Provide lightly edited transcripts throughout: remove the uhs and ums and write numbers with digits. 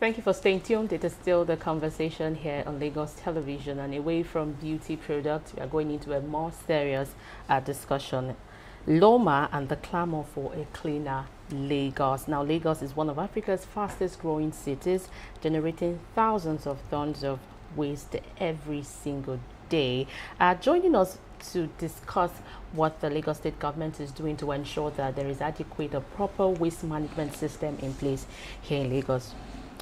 Thank you for staying tuned. It is still the conversation here on Lagos Television, and away from beauty products, we are going into a more serious discussion. LAWMA and the Clamour for a cleaner Lagos. Now, Lagos is one of Africa's fastest growing cities, generating thousands of tons of waste every single day. Joining us to discuss what the Lagos State government is doing to ensure that there is adequate or proper waste management system in place here in Lagos.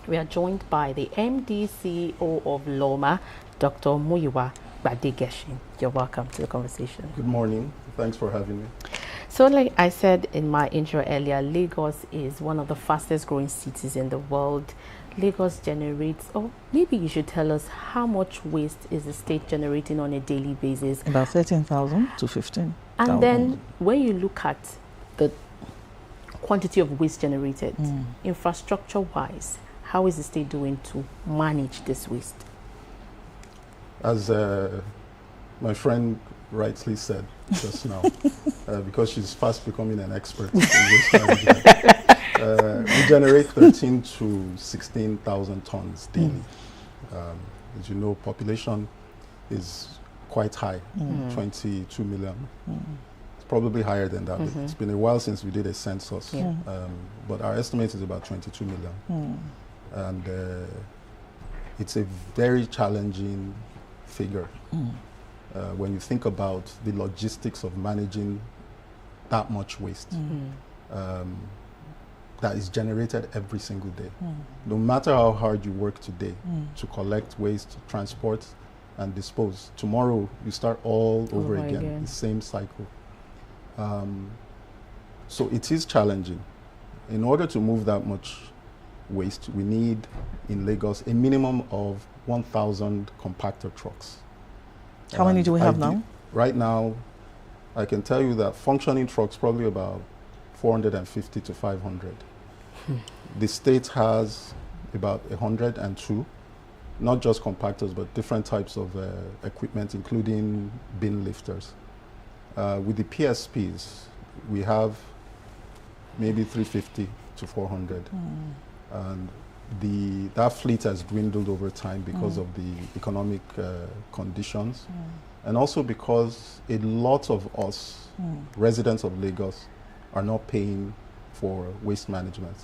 We are joined by the MD CEO of LAWMA, Dr. Muyiwa Gbadegesin. You're welcome to the conversation. Good morning. Thanks for having me. So like I said in my intro earlier, Lagos is one of the fastest growing cities in the world. Lagos generates, or maybe you should tell us how much waste is the state generating on a daily basis? About 13,000 to 15,000. And then when you look at the quantity of waste generated, infrastructure-wise, how is the state doing to manage this waste? As my friend rightly said just now, because she's fast becoming an expert in waste management, we generate 13 to 16,000 tons daily. As you know, population is quite high, 22 million. It's probably higher than that. It's been a while since we did a census, but our estimate is about 22 million. And it's a very challenging figure when you think about the logistics of managing that much waste that is generated every single day. No matter how hard you work today to collect waste, transport, and dispose, tomorrow you start all over again, the same cycle. So it is challenging. In order to move that much waste, we need in Lagos a minimum of 1,000 compactor trucks. How many do we have now? Right now, I can tell you that functioning trucks probably about 450 to 500. The state has about 102, not just compactors, but different types of equipment, including bin lifters. With the PSPs, we have maybe 350 to 400. And that fleet has dwindled over time because of the economic conditions, and also because a lot of us, residents of Lagos, are not paying for waste management.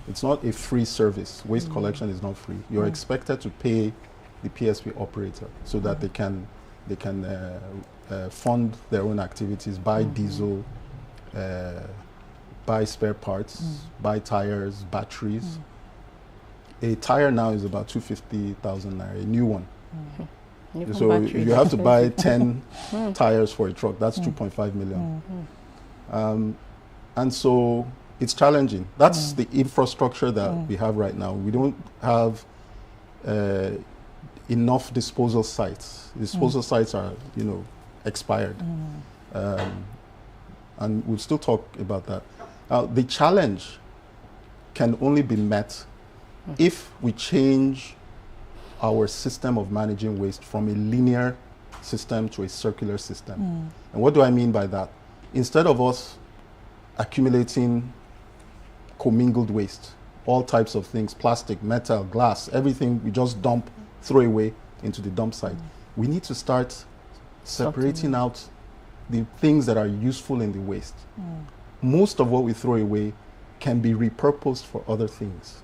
It's not a free service. Waste collection is not free. You're expected to pay the PSP operator so that they can fund their own activities, buy diesel, buy spare parts, buy tires, batteries. A tire now is about 250,000 naira, a new one. So if you have to buy 10 tires for a truck, that's 2.5 million. And so it's challenging. That's the infrastructure that we have right now. We don't have enough disposal sites. Disposal sites are, expired. And we'll still talk about that. The challenge can only be met if we change our system of managing waste from a linear system to a circular system. And what do I mean by that? Instead of us accumulating commingled waste, all types of things, plastic, metal, glass, everything we just dump, throw away into the dump site, we need to start separating out the things that are useful in the waste. Most of what we throw away can be repurposed for other things.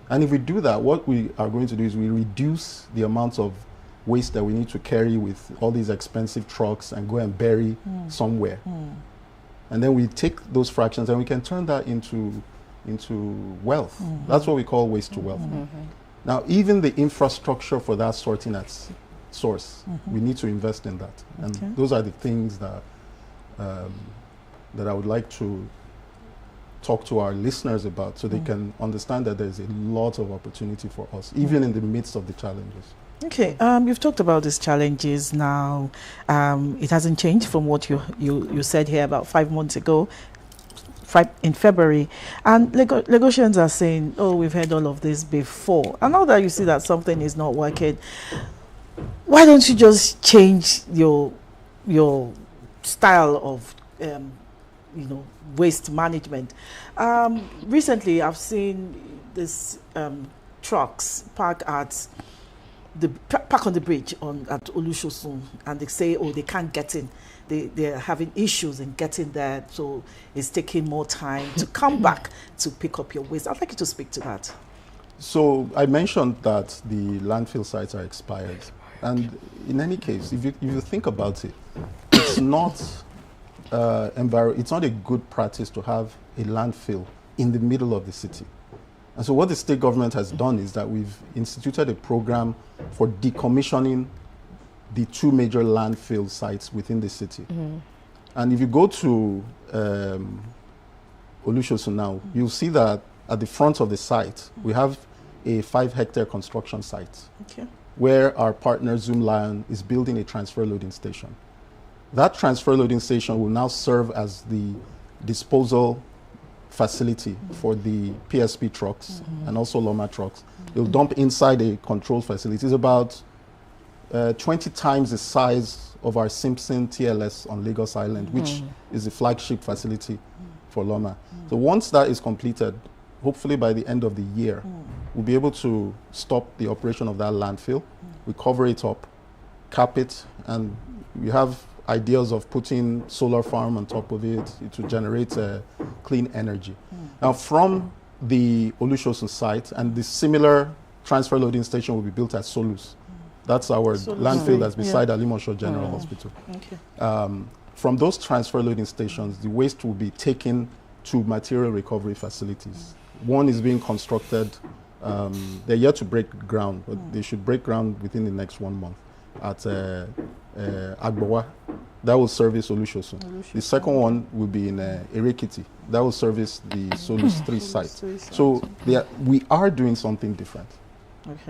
And if we do that, what we are going to do is we reduce the amount of waste that we need to carry with all these expensive trucks and go and bury somewhere. And then we take those fractions and we can turn that into wealth. That's what we call waste to wealth. Now, even the infrastructure for that sorting at source, we need to invest in that. And those are the things that that I would like to talk to our listeners about, so they can understand that there's a lot of opportunity for us, even in the midst of the challenges. Okay, you've talked about these challenges now. It hasn't changed from what you said here about 5 months ago, in February. And Lagosians are saying, oh, we've heard all of this before. And now that you see that something is not working, why don't you just change your style of waste management? Recently, I've seen this trucks park on the bridge at Olusosun, and they say, oh, they can't get in. They're having issues in getting there, so it's taking more time to come back to pick up your waste. I'd like you to speak to that. So I mentioned that the landfill sites are expired. And in any case, if you think about it, it's not it's not a good practice to have a landfill in the middle of the city. And so what the state government has done is that we've instituted a program for decommissioning the 2 major landfill sites within the city. And if you go to Olusosun now, you'll see that at the front of the site, we have a 5-hectare construction site where our partner Zoom Lion is building a transfer loading station. That transfer loading station will now serve as the disposal facility for the PSP trucks and also LAWMA trucks. They'll dump inside a control facility. It's about 20 times the size of our Simpson TLS on Lagos Island, which is the flagship facility for LAWMA. So once that is completed, hopefully by the end of the year, we'll be able to stop the operation of that landfill. We cover it up, cap it, and we have ideas of putting solar farm on top of it to generate clean energy. Now, from the Olusosun site, and the similar transfer loading station will be built at Solus. That's our landfill that's beside Alimosho General Hospital. From those transfer loading stations, the waste will be taken to material recovery facilities. One is being constructed. They're yet to break ground, but they should break ground within the next 1 month at Agbowa. That will service Olusosun. The second one will be in Erekiti. That will service the Solus 3 site. So we are doing something different.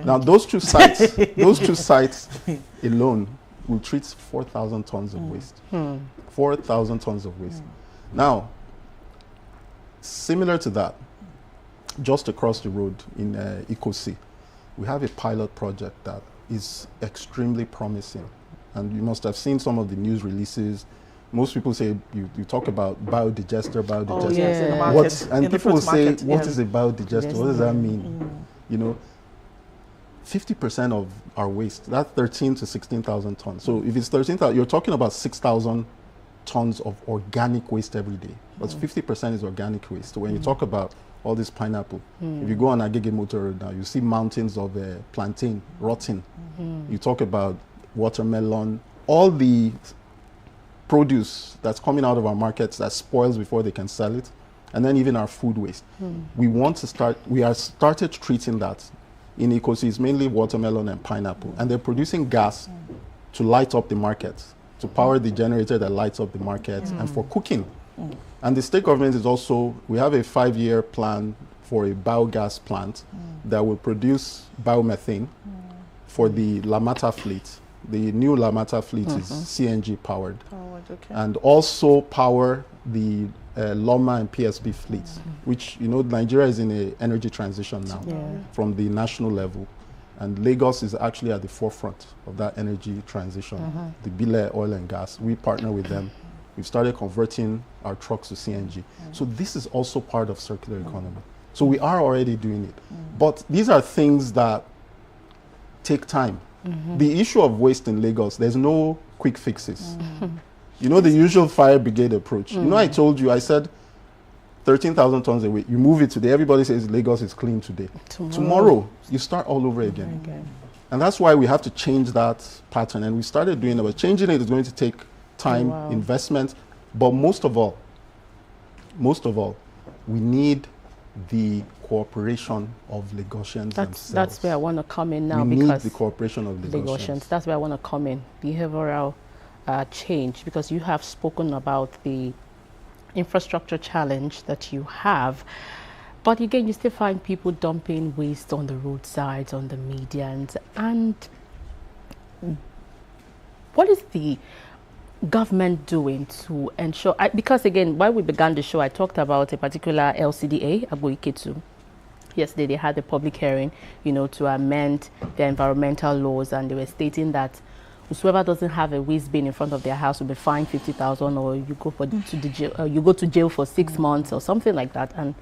Now those two sites, alone will treat 4,000 tons of waste. 4,000 tons of waste. Now, similar to that, just across the road in Ikosi, we have a pilot project that is extremely promising. And you must have seen some of the news releases. Most people say, you talk about biodigester. Oh, yes, and people will say, what is a biodigester? Yes. What does that mean? You know, 50% of our waste, that's 13 to 16,000 tons. So if it's 13,000, you're talking about 6,000 tons of organic waste every day. But 50% is organic waste. So when you talk about all this pineapple, if you go on Agege Motor Road now, you see mountains of plantain rotting. You talk about watermelon, all the produce that's coming out of our markets that spoils before they can sell it, and then even our food waste. We are started treating that. In Ikosi, it's mainly watermelon and pineapple, and they're producing gas to light up the market, to power the generator that lights up the market, and for cooking. And the state government is also, we have a 5-year plan for a biogas plant that will produce biomethane for the Lamata fleet. The new Lamata fleet is CNG powered. And also power the LAWMA and PSB fleets, which, you know, Nigeria is in an energy transition now from the national level. And Lagos is actually at the forefront of that energy transition. The Bile Oil and Gas, we partner with them. We've started converting our trucks to CNG. So this is also part of circular economy. So we are already doing it. But these are things that take time. The issue of waste in Lagos, there's no quick fixes. You know, the usual fire brigade approach. You know, I told you, I said 13,000 tons a week. You move it today, everybody says Lagos is clean today. Tomorrow you start all over again. And that's why we have to change that pattern. And we started doing it, but changing it is going to take time, investment. But most of all, we need the cooperation of Lagosians themselves. That's where I want to come in now. We because need the cooperation of Lagosians. That's where I want to come in. Behavioral change, because you have spoken about the infrastructure challenge that you have, but again, you still find people dumping waste on the roadsides, on the medians. And what is the government doing to ensure, because again, while we began the show, I talked about a particular LCDA, Agboiketu. Yesterday they had a public hearing, you know, to amend the environmental laws, and they were stating that whoever doesn't have a waste bin in front of their house will be fined 50,000, or you go to jail for 6 months or something like that. And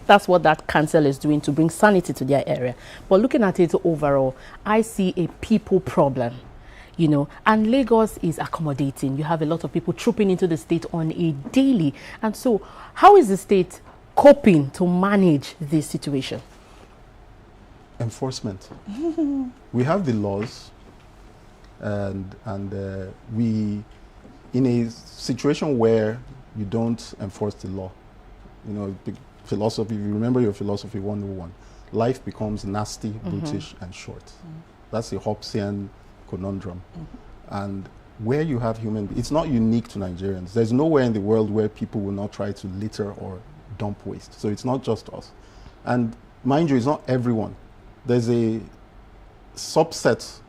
that's what that council is doing to bring sanity to their area. But looking at it overall, I see a people problem. You know, and Lagos is accommodating. You have a lot of people trooping into the state on a daily. And so how is the state coping to manage this situation? Enforcement. We have the laws, and we, in a situation where you don't enforce the law, you know, the philosophy, if you remember your philosophy 101, life becomes nasty, brutish, and short. That's the Hobbesian conundrum. And where you have human, it's not unique to Nigerians. There's nowhere in the world where people will not try to litter or dump waste. So it's not just us. And mind you, it's not everyone. There's a subset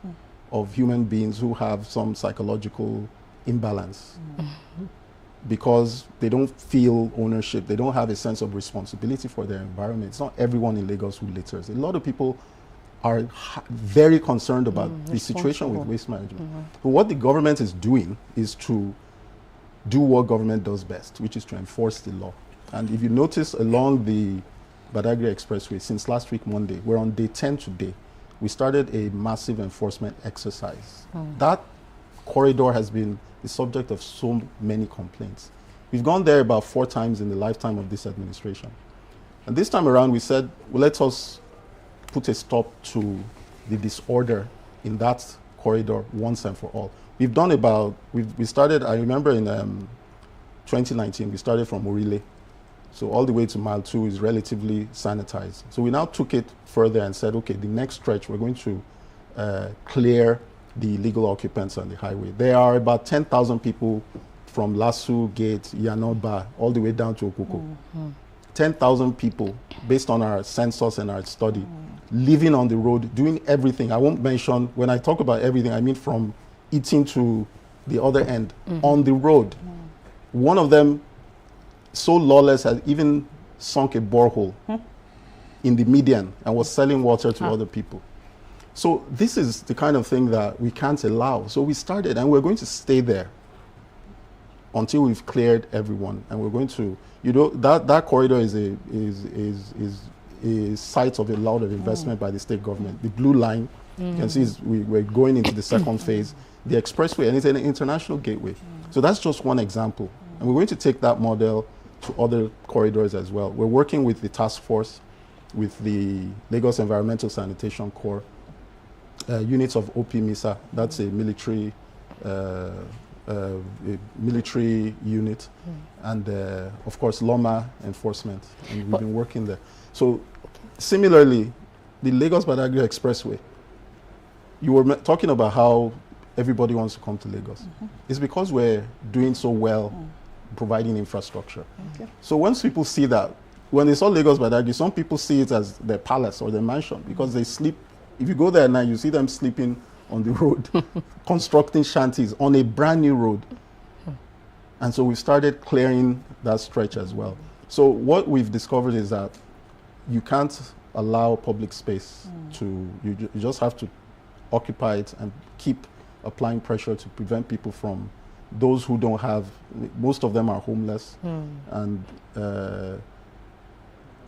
of human beings who have some psychological imbalance because they don't feel ownership. They don't have a sense of responsibility for their environment. It's not everyone in Lagos who litters. A lot of people are very concerned about the situation with waste management. But what the government is doing is to do what government does best, which is to enforce the law. And if you notice along the Badagry Expressway, since last week Monday, we're on day 10 today, we started a massive enforcement exercise. That corridor has been the subject of so many complaints. We've gone there about 4 times in the lifetime of this administration. And this time around, we said, well, let us put a stop to the disorder in that corridor once and for all. We've done about, we started, I remember in 2019, we started from Orile. So all the way to mile 2 is relatively sanitized. So we now took it further and said, okay, the next stretch, we're going to clear the illegal occupants on the highway. There are about 10,000 people from Lasu Gate, Yanoba, all the way down to Okoko. 10,000 people, based on our census and our study, living on the road, doing everything. I won't mention, when I talk about everything, I mean from eating to the other end, on the road. One of them, so lawless, has even sunk a borehole in the median and was selling water to other people. So this is the kind of thing that we can't allow. So we started, and we're going to stay there until we've cleared everyone. And we're going to, you know, that corridor is a site of a lot of investment by the state government. The blue line, you can see we're going into the second phase. The expressway, and it's an international gateway. So that's just one example. And we're going to take that model to other corridors as well. We're working with the task force, with the Lagos Environmental Sanitation Corps, units of OP-MISA, that's a military unit, and of course LAWMA enforcement, and we've been working there. So similarly, the Lagos-Badagry Expressway, you were talking about how everybody wants to come to Lagos. It's because we're doing so well providing infrastructure. So once people see that, when they saw Lagos-Badagry, some people see it as their palace or their mansion because they sleep. If you go there at night, you see them sleeping on the road, constructing shanties on a brand new road. And so we started clearing that stretch as well. So what we've discovered is that you can't allow public space to, you just have to occupy it and keep applying pressure to prevent people from, those who don't have, most of them are homeless, and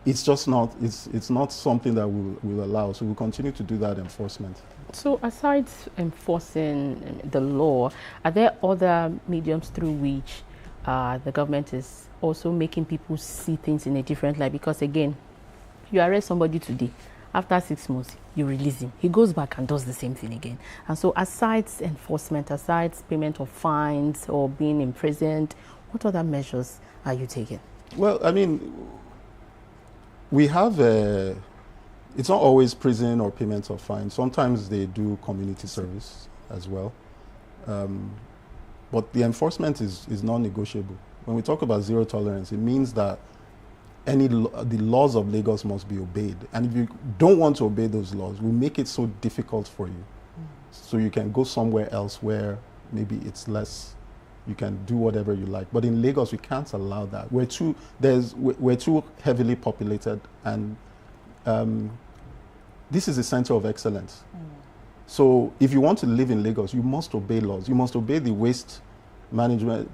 it's just not, it's not something that we'll allow. So we'll continue to do that enforcement. So aside enforcing the law, are there other mediums through which the government is also making people see things in a different light? Because again, you arrest somebody today, after 6 months, you release him. He goes back and does the same thing again. And so aside enforcement, aside payment of fines or being imprisoned, what other measures are you taking? Well, I mean, we have it's not always prison or payment of fines. Sometimes they do community service as well. But the enforcement is non-negotiable. When we talk about zero tolerance, it means that the laws of Lagos must be obeyed. And if you don't want to obey those laws, we'll make it so difficult for you. So you can go somewhere else where maybe it's less, you can do whatever you like. But in Lagos, we can't allow that. We're too heavily populated, and this is a center of excellence. So if you want to live in Lagos, you must obey laws. You must obey the waste management,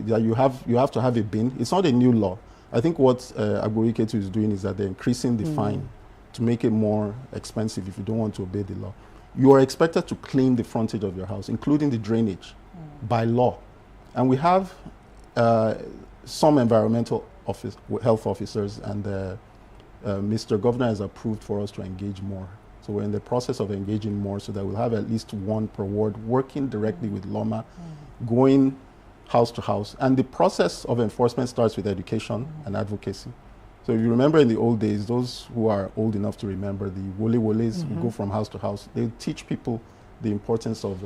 that you have to have a bin. It's not a new law. I think what Agboiketu is doing is that they're increasing the fine to make it more expensive if you don't want to obey the law. You are expected to clean the frontage of your house, including the drainage, by law. And we have some environmental health officers, and Mr. Governor has approved for us to engage more. So we're in the process of engaging more so that we'll have at least one per ward working directly with LAWMA, going house to house. And the process of enforcement starts with education and advocacy. So if you remember in the old days, those who are old enough to remember, the wole woles who go from house to house, they teach people the importance of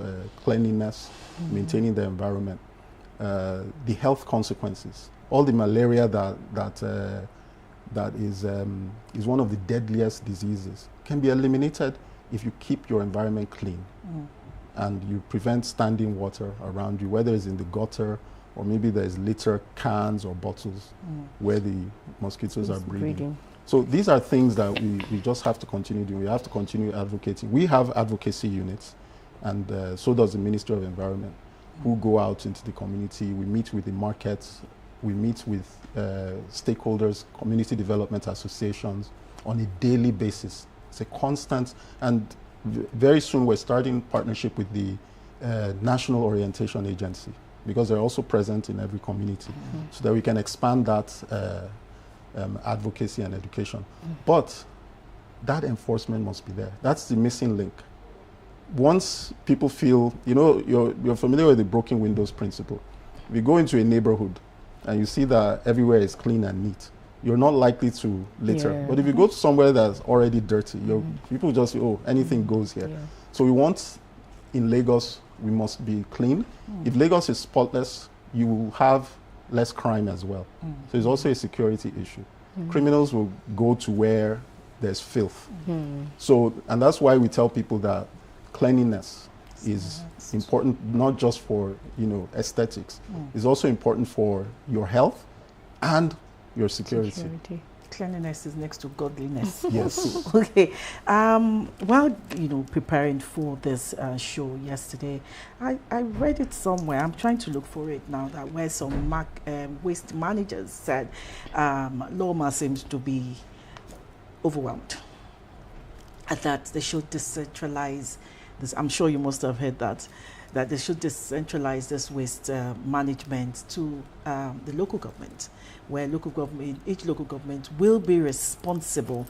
cleanliness, maintaining the environment, the health consequences. All the malaria that is one of the deadliest diseases can be eliminated if you keep your environment clean and you prevent standing water around you, whether it's in the gutter or maybe there's litter cans or bottles where the mosquitoes are breeding. So these are things that we just have to continue doing. We have to continue advocating. We have advocacy units, and so does the Ministry of Environment, who go out into the community. We meet with the markets. We meet with stakeholders, community development associations on a daily basis. It's a constant, and very soon we're starting partnership with the National Orientation Agency, because they're also present in every community, so that we can expand that advocacy and education. But that enforcement must be there. That's the missing link. Once people feel, you're familiar with the broken windows principle. If you go into a neighborhood and you see that everywhere is clean and neat, you're not likely to litter. Yeah. But if you go to somewhere that's already dirty, people just say, oh, anything goes here. Yeah. So we want, in Lagos, we must be clean. If Lagos is spotless, you will have less crime as well. So it's also a security issue. Criminals will go to where there's filth. So, and that's why we tell people that cleanliness is important, not just for aesthetics. It's also important for your health and your security. Cleanliness is next to godliness. Yes. Okay. While preparing for this show yesterday, I read it somewhere. I'm trying to look for it now. That where some waste managers said LAWMA seems to be overwhelmed, and that they should decentralize this. I'm sure you must have heard that they should decentralize this waste management to the local government, where each local government will be responsible,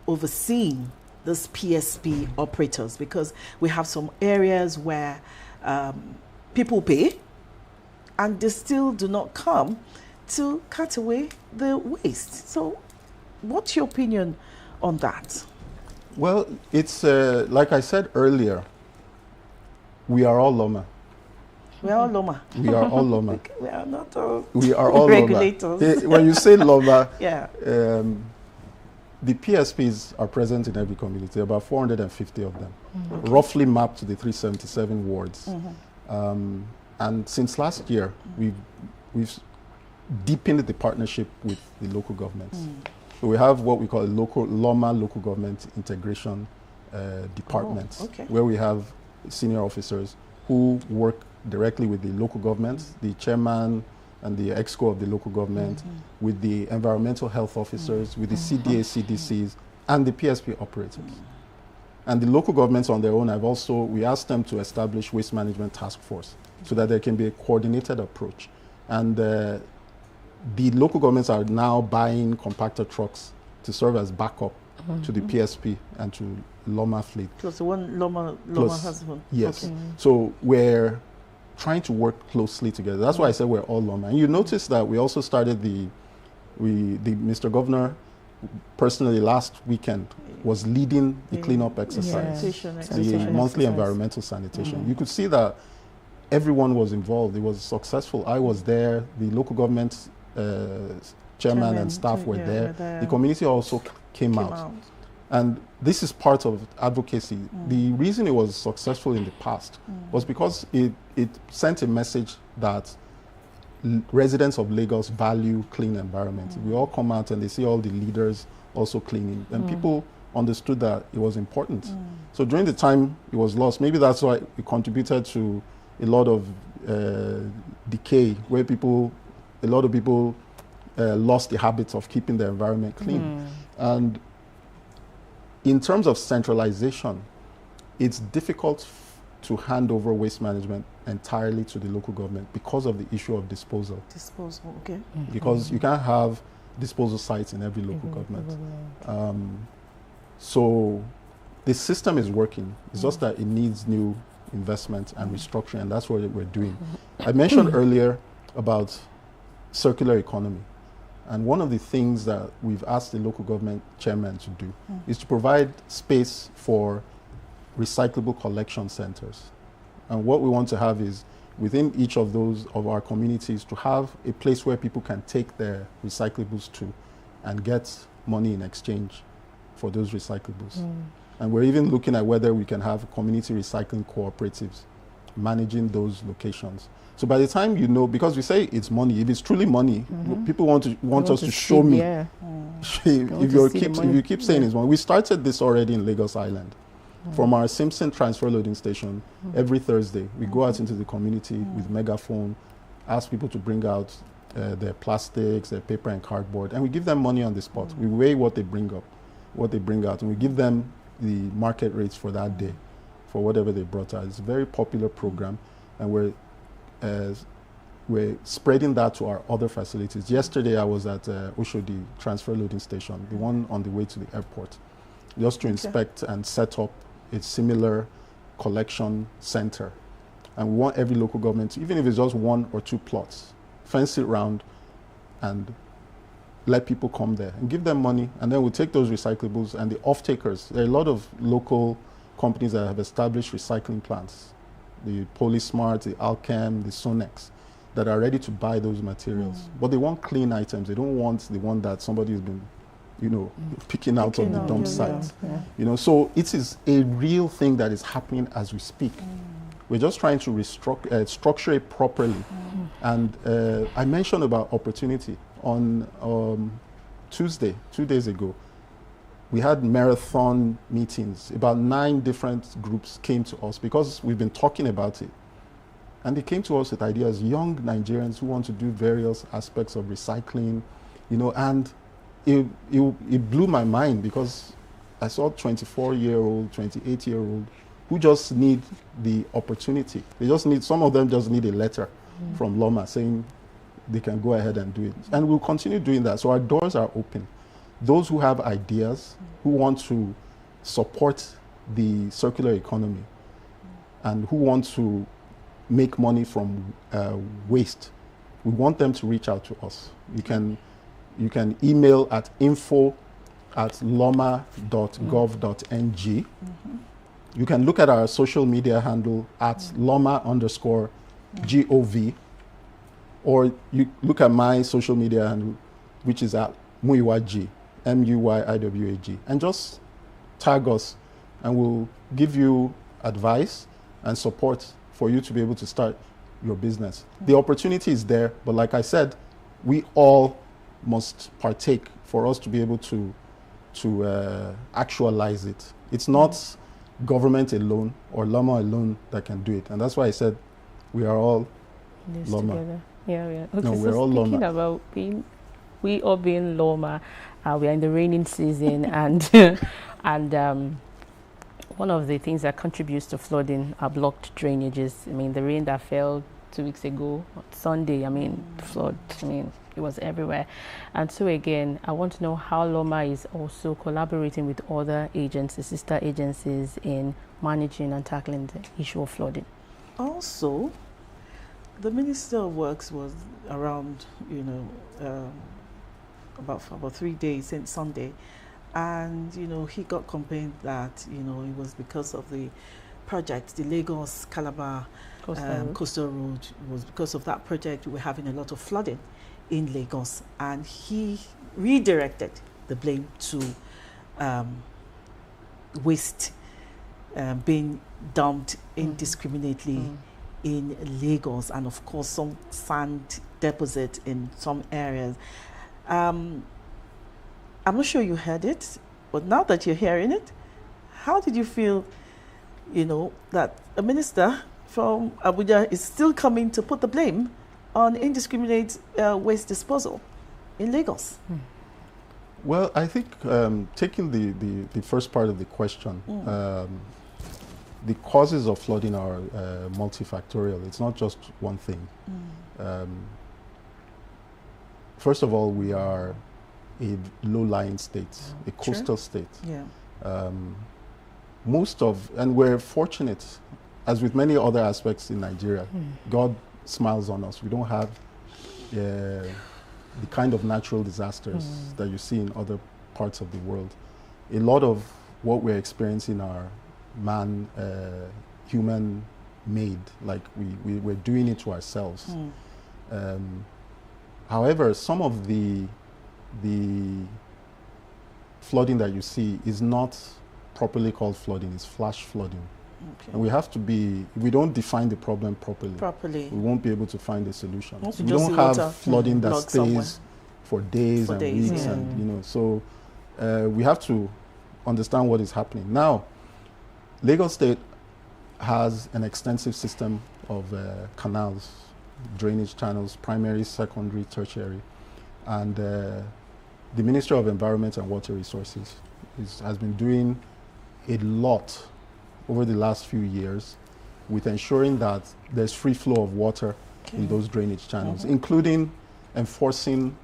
overseeing this PSP operators, because we have some areas where people pay and they still do not come to cut away the waste. So what's your opinion on that? Well, it's like I said earlier, we are all LAWMA. We are all LAWMA. We are all LAWMA. We are not all we are all regulators. LAWMA. When you say LAWMA, yeah. The PSPs are present in every community, about 450 of them, roughly mapped to the 377 wards. And since last year, we've deepened the partnership with the local governments. So we have what we call a LAWMA local government integration department, where we have senior officers who work directly with the local government, the chairman and the exco of the local government, with the environmental health officers, with the CDA, CDCs, and the PSP operators. And the local governments on their own we asked them to establish waste management task force so that there can be a coordinated approach. And the local governments are now buying compactor trucks to serve as backup to the PSP and to LAWMA fleet. Plus the one LAWMA has one. Yes. So we're trying to work closely together. That's why I said we're all LAWMA. And you notice that we also started Mr. Governor personally last weekend was leading the cleanup exercise, the monthly environmental sanitation. You could see that everyone was involved. It was successful. I was there. The local government chairman and staff were there. The community also came out. And this is part of advocacy. The reason it was successful in the past was because it sent a message that residents of Lagos value clean environment. We all come out and they see all the leaders also cleaning. And people understood that it was important. So during the time it was lost, maybe that's why it contributed to a lot of decay, where a lot of people lost the habit of keeping the environment clean. And in terms of centralization, it's difficult to hand over waste management entirely to the local government because of the issue of disposal. Disposal, okay. Because you can't have disposal sites in every local government. So the system is working. It's just that it needs new investment and restructuring, and that's what we're doing. I mentioned earlier about circular economy. And one of the things that we've asked the local government chairman to do is to provide space for recyclable collection centers. And what we want to have is within each of those of our communities to have a place where people can take their recyclables to and get money in exchange for those recyclables. And we're even looking at whether we can have community recycling cooperatives managing those locations. So by the time you know, because we say it's money, if it's truly money, people want us to show me. Yeah. If you keep saying it's money, we started this already in Lagos Island. From our Simpson transfer loading station, every Thursday, we go out into the community with megaphone, ask people to bring out their plastics, their paper and cardboard, and we give them money on the spot. We weigh what they bring out, and we give them the market rates for that day, for whatever they brought out. It's a very popular program, and we're spreading that to our other facilities. Yesterday, I was at Oshodi transfer loading station, the one on the way to the airport, just to inspect and set up a similar collection center. And we want every local government to, even if it's just 1 or 2 plots, fence it round and let people come there and give them money, and then we'll take those recyclables and the off-takers. There are a lot of local companies that have established recycling plants, the Polysmart, the Alchem, the Sonex, that are ready to buy those materials. But they want clean items. They don't want the one that somebody has been, picking out of the dump site. So it is a real thing that is happening as we speak. We're just trying to structure it properly. And I mentioned about opportunity. On Tuesday, 2 days ago, we had marathon meetings. About 9 different groups came to us because we've been talking about it. And they came to us with ideas, young Nigerians who want to do various aspects of recycling, and it blew my mind because I saw 24-year-old, 28-year-old who just need the opportunity. Some of them just need a letter from LAWMA saying they can go ahead and do it. And we'll continue doing that. So our doors are open. Those who have ideas, who want to support the circular economy and who want to make money from waste, we want them to reach out to us. You can email at info@lawma.gov.ng. You can look at our social media handle at LAWMA_GOV, or you look at my social media handle, which is at Muyiwa, MUYIWAG, and just tag us, and we'll give you advice and support for you to be able to start your business. The opportunity is there, but like I said, we all must partake for us to be able to actualize it. It's not government alone or LAWMA alone that can do it, and that's why I said we are all LAWMA. Together. Yeah. Okay, No, so we're all speaking LAWMA. about we all being LAWMA, we are in the raining season, and one of the things that contributes to flooding are blocked drainages. I mean, the rain that fell 2 weeks ago, Sunday, flood, it was everywhere. And so again, I want to know how LAWMA is also collaborating with other agencies, sister agencies, in managing and tackling the issue of flooding. Also, the Minister of Works was around, about 3 days since Sunday, and he got complained that it was because of the project, the Lagos Calabar coastal road. It was because of that project we were having a lot of flooding in Lagos, and he redirected the blame to waste being dumped indiscriminately in Lagos, and of course some sand deposit in some areas. I'm not sure you heard it, but now that you're hearing it, how did you feel, that a minister from Abuja is still coming to put the blame on indiscriminate waste disposal? in Lagos? Well, I think taking the first part of the question, the causes of flooding are multifactorial. It's not just one thing. First of all, we are a low-lying state, a coastal state. Yeah. And we're fortunate, as with many other aspects in Nigeria, God smiles on us. We don't have the kind of natural disasters that you see in other parts of the world. A lot of what we're experiencing are human-made, like we're doing it to ourselves. However, some of the flooding that you see is not properly called flooding, it's flash flooding. Okay. And we have to be, if we don't define the problem properly, we won't be able to find a solution. So we don't have flooding that stays somewhere for days and weeks, and so we have to understand what is happening. Now, Lagos State has an extensive system of canals, drainage channels, primary, secondary, tertiary, and the Ministry of Environment and Water Resources has been doing a lot over the last few years with ensuring that there's free flow of water in those drainage channels, including enforcement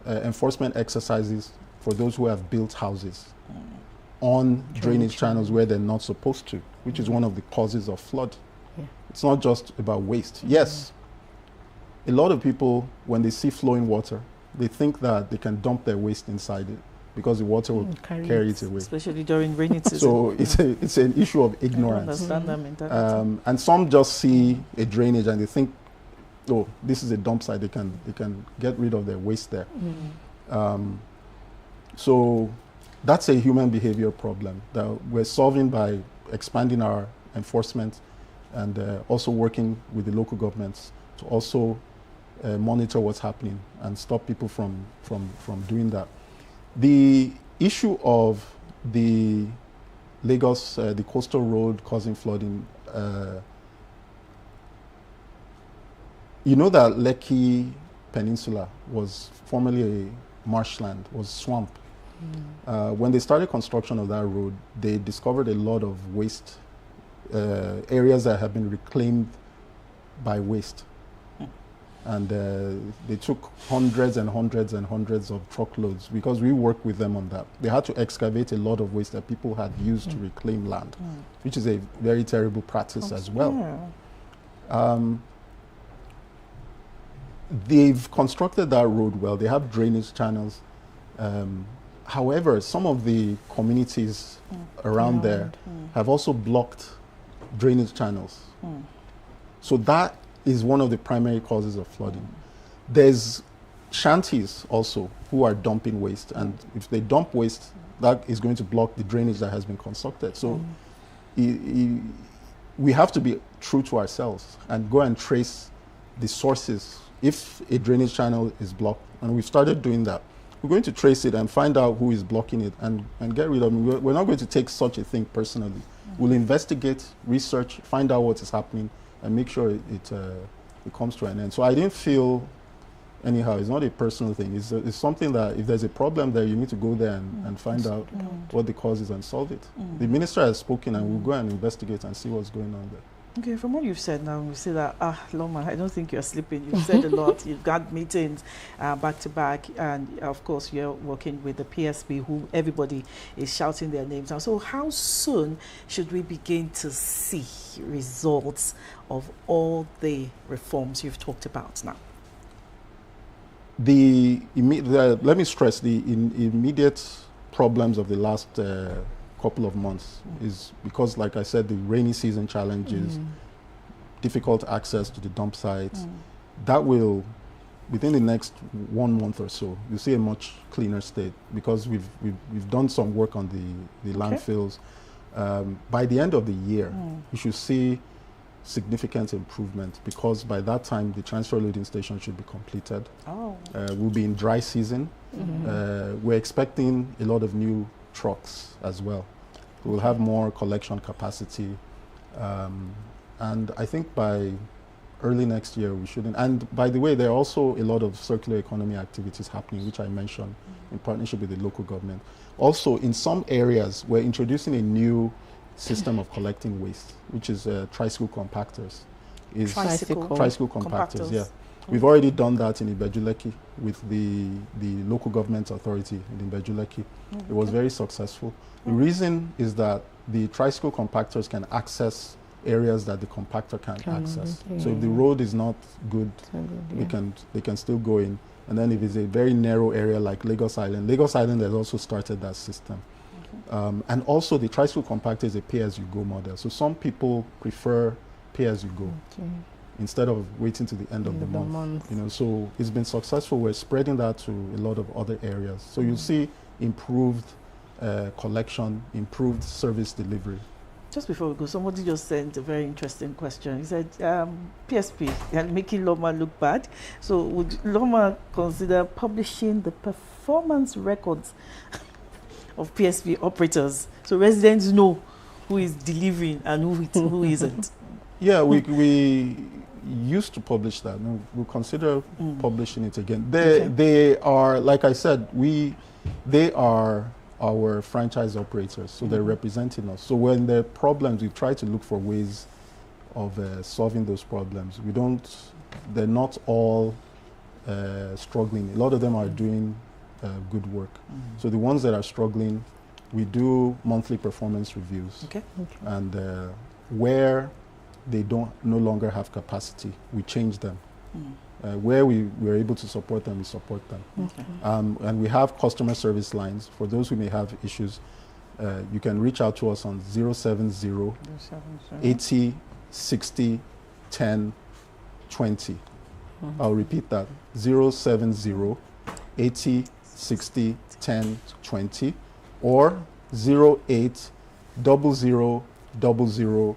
exercises for those who have built houses on drainage channels where they're not supposed to, which is one of the causes of flood. It's not just about waste. Yes, a lot of people, when they see flowing water, they think that they can dump their waste inside it because the water will carry it away. Especially during rainy season. So it's an issue of ignorance. I understand that mentality. And some just see a drainage and they think, oh, this is a dump site. They can get rid of their waste there. So that's a human behavior problem that we're solving by expanding our enforcement and also working with the local governments to also monitor what's happening and stop people from doing that. The issue of the Lagos, the coastal road causing flooding, you know that Lekki Peninsula was formerly a marshland, was swamp. When they started construction of that road, they discovered a lot of waste, areas that have been reclaimed by waste. And they took hundreds and hundreds and hundreds of truckloads because we worked with them on that. They had to excavate a lot of waste that people had used to reclaim land, which is a very terrible practice as well. They've constructed that road well. They have drainage channels. However, some of the communities around there have also blocked drainage channels. So that is one of the primary causes of flooding. There's shanties also who are dumping waste, and if they dump waste, that is going to block the drainage that has been constructed. So we have to be true to ourselves and go and trace the sources. If a drainage channel is blocked, and we've started doing that, we're going to trace it and find out who is blocking it and get rid of it. We're not going to take such a thing personally. We'll investigate, research, find out what is happening, and make sure it comes to an end. So I didn't feel, anyhow, it's not a personal thing. It's something that if there's a problem there, you need to go there and find out what the cause is and solve it. The minister has spoken, and we'll go and investigate and see what's going on there. Okay, from what you've said now, you say that, LAWMA, I don't think you're sleeping. You've said a lot. You've got meetings back to back, and of course, you're working with the PSP, who everybody is shouting their names now. So how soon should we begin to see results of all the reforms you've talked about now? Let me stress, the immediate problems of the last couple of months is because, like I said, the rainy season challenges, difficult access to the dump sites. That will, within the next 1 month or so, you'll see a much cleaner state because we've done some work on the landfills. By the end of the year, you should see significant improvement because by that time the transfer loading station should be completed. We'll be in dry season. We're expecting a lot of new trucks as well. We'll have more collection capacity, and I think by early next year, we shouldn't. And by the way, there are also a lot of circular economy activities happening, which I mentioned in partnership with the local government. Also, in some areas, we're introducing a new system of collecting waste, which is tricycle compactors. Tricycle compactors, yeah. We've already done that in Ibejuleki with the local government authority in Ibejuleki. It was very successful. The reason is that the tricycle compactors can access areas that the compactor can't access. So if the road is not good, they can still go in. And then if it's a very narrow area like Lagos Island has also started that system. And also the tricycle compactor is a pay-as-you-go model. So some people prefer pay-as-you-go instead of waiting to the end of the month. You know, so it's been successful. We're spreading that to a lot of other areas. So you'll see improved collection, improved service delivery. Just before we go, somebody just sent a very interesting question. He said, PSP, and making LAWMA look bad. So would LAWMA consider publishing the performance records of PSP operators so residents know who is delivering and who isn't? Yeah, we used to publish that. No, we'll consider publishing it again. They are, like I said, they are our franchise operators, so they're representing us. So when there are problems, we try to look for ways of solving those problems. They're not all struggling. A lot of them are doing good work. So the ones that are struggling, we do monthly performance reviews. And where they no longer have capacity, we change them. Where we're able to support them, we support them. And we have customer service lines. For those who may have issues, you can reach out to us on 070 80 60 10 20. I'll repeat that, 070 80 60 10 20 or 08 00 00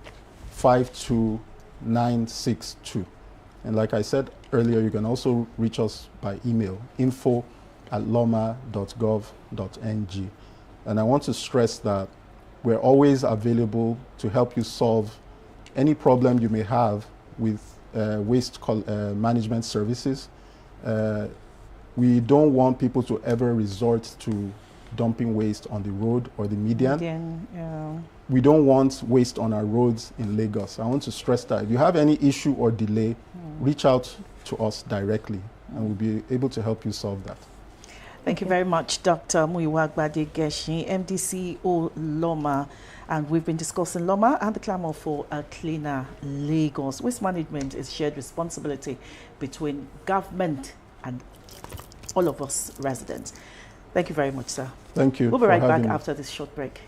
52962. And like I said earlier, you can also reach us by email, info@lawma.gov.ng. And I want to stress that we're always available to help you solve any problem you may have with waste management services. We don't want people to ever resort to dumping waste on the road or the median. We don't want waste on our roads in Lagos. I want to stress that. If you have any issue or delay, reach out to us directly, and we'll be able to help you solve that. Thank you very much, Dr. Muyiwa Gbadegesin, MD/CEO LAWMA. And we've been discussing LAWMA and the clamour for a cleaner Lagos. Waste management is shared responsibility between government and all of us residents. Thank you very much, sir. Thank you. We'll be right back after this short break.